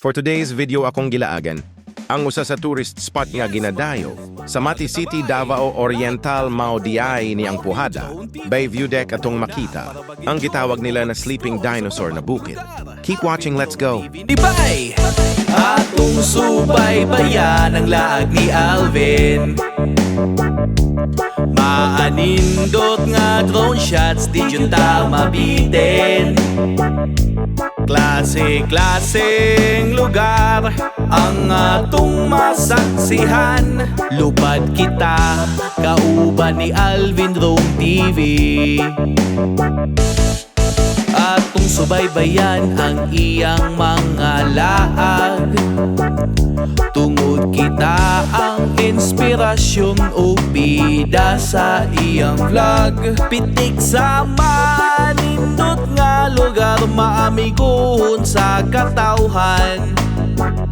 For today's video akong gilaagan, ang usa sa tourist spot nga ginadayo sa Mati City, Davao Oriental, Mao Diay ni ang Puhada, Bay View Deck atong makita, ang gitawag nila na Sleeping Dinosaur na bukid. Keep watching, let's go! Ibay, atong subay-bayan ang laag ni Alvin. Maanindot nga drone shots, di yun ta mabitin. Klase-klaseng lugar ang atong masaksihan. Lupad kita, kauban ni Alvin Drone TV. Atong subaybayan ang iyang mga laag. Tungod kita ang inspirasyon o bida sa iyang vlog. Pitik sa manindot nga lugar, maamiguhon sa katawhan.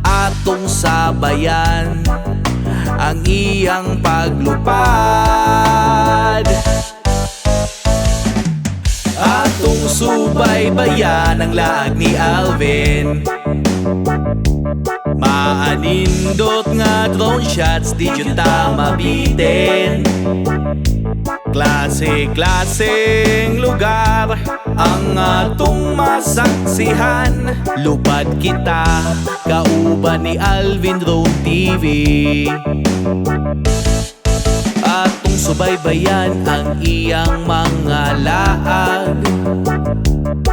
Atong sabayan ang iyang paglupad. Atong subaybayan ang laag ni Alvin. Maanindot nga drone shots, di yun ta mabitin. Klase-klaseng lugar ang atong masaksihan. Lupad kita, kauban ni Alvin Drone TV. Atong subaybayan ang iyang mga laag.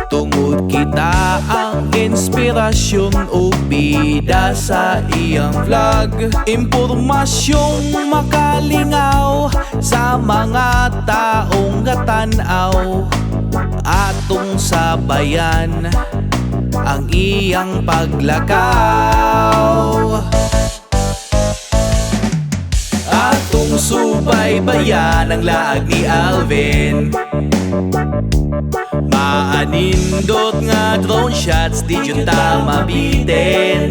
Tungod kita ang inspirasyon o bida sa iyang vlog. Impormasyong makalingaw sa mga taong katanaw. Atong sabayan ang iyang paglakaw. Atong subaybayan ang laag ni Alvin. Maanindot nga drone shots, di yun ta mabitin.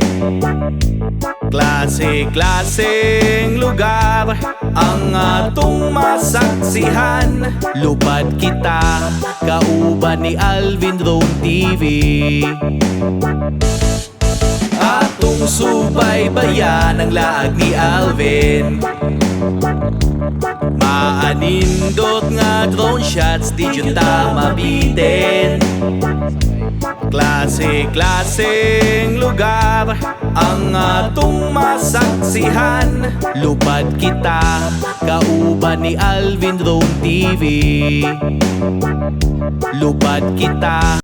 Klase-klaseng lugar ang atong masaksihan. Lupad kita, kauban ni Alvin Drone TV. Atong subaybayan ang laag ni Alvin. Maanindot nga drone shots, di yun ta mabitin. Klase-klaseng lugar ang atong masaksihan. Lupad kita, kauban ni Alvin Drone TV. Lupad kita.